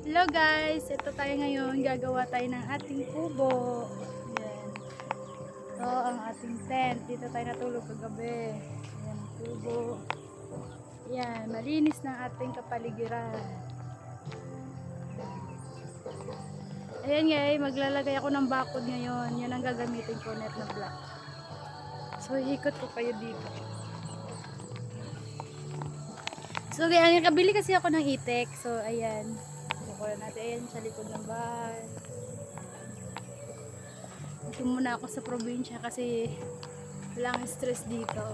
Hello guys, ito tayo ngayon, gagawa tayo ng ating kubo. Ayan. Ito ang ating tent, dito tayo natulog kagabi. Ayan, kubo. Ayan, malinis ng ating kapaligiran. Ayan guys, maglalagay ako ng bakod ngayon. Yan ang gagamitin ko, net na black. So, ikot ko kayo dito. So, kaya kabili kasi ako ng itek. So, ayan. Kukuha natin ayan sa likod ng bahay. Ito muna ako sa probinsya kasi walang stress dito.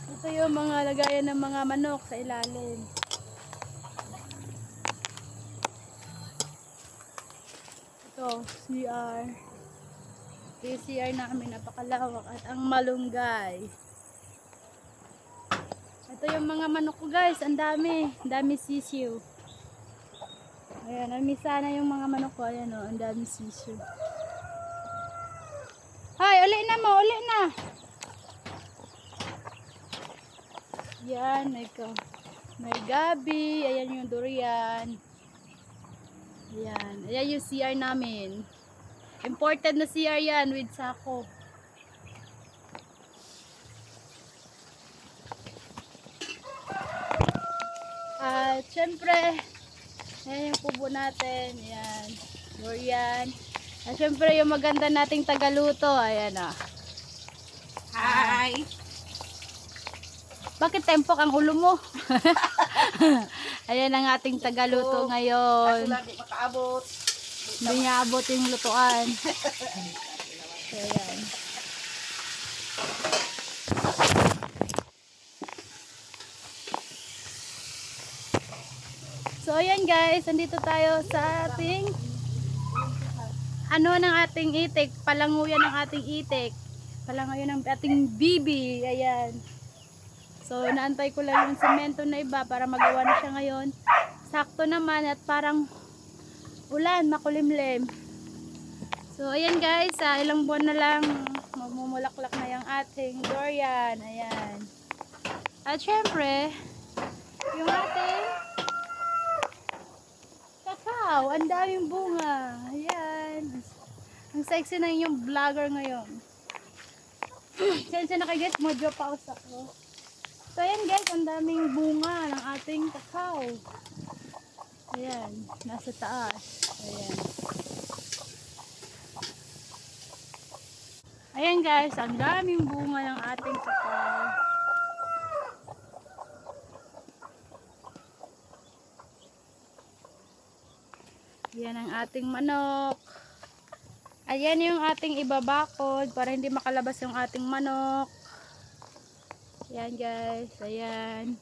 Ito yung mga lagayan ng mga manok sa ilalim. Ito, CR. Ito yung CR namin, napakalawak at ang malunggay. Ito yung mga manok ko guys, ang dami sisiw. Ayan, namisa na yung mga manok ko, ayan o, ang dami sisiw. Hay, uli na mo, uli na. Yan, may gabi, ayan yung durian. Ayan, ayan yung CR namin. Imported na CR yan with sako. At syempre, ayan yung kubo natin. Ayan, durian. At syempre yung maganda nating tagaluto. Ayan o. Hi! Bakit tempok ang ulo mo? Ayan ang ating tagaluto ngayon. Kaso lang di makaabot. Hindi niya abot yung lutuan. So, ayan. So ayan guys, andito tayo sa ating ng ating itik, palanguyan ng ating itik. Palanguyan ng ating bibi. Ayan. So naantay ko lang yung semento na iba para magawa na siya ngayon. Sakto naman at parang ulan, makulimlim. So ayan guys, ilang buwan na lang magmumulaklak na yung ating durian. Ayan. At syempre, yung ating kakao, ang daming bunga. Ayan. Ang sexy na yung vlogger ngayon. Sensya na kayo guys, modyo pa ako. So ayan guys, ang daming bunga ng ating kakao. Ayan, nasa taas. Ayan. Ayan guys, ang daming bunga ng ating kakao. Yan ang ating manok. Ayan yung ating ibabakod para hindi makalabas yung ating manok. Ayan guys, ayan.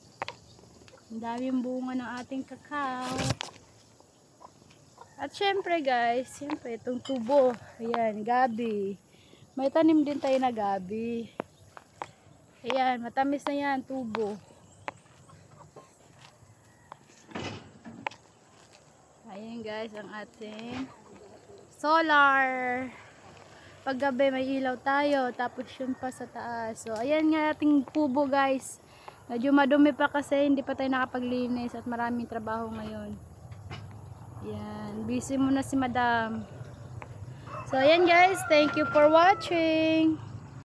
Ang daming bunga ng ating kakao. At syempre guys, syempre itong tubo. Ayan, gabi. May tanim din tayo na gabi. Ayan, matamis na yan, tubo. Ayan guys, ang ating solar. Paggabi may ilaw tayo, tapos yun pa sa taas. So ayan nga ating kubo guys. Medyo madumi pa kasi hindi pa tayo nakapaglinis at maraming trabaho ngayon. Ayan, busy muna si madam. So ayan guys, thank you for watching.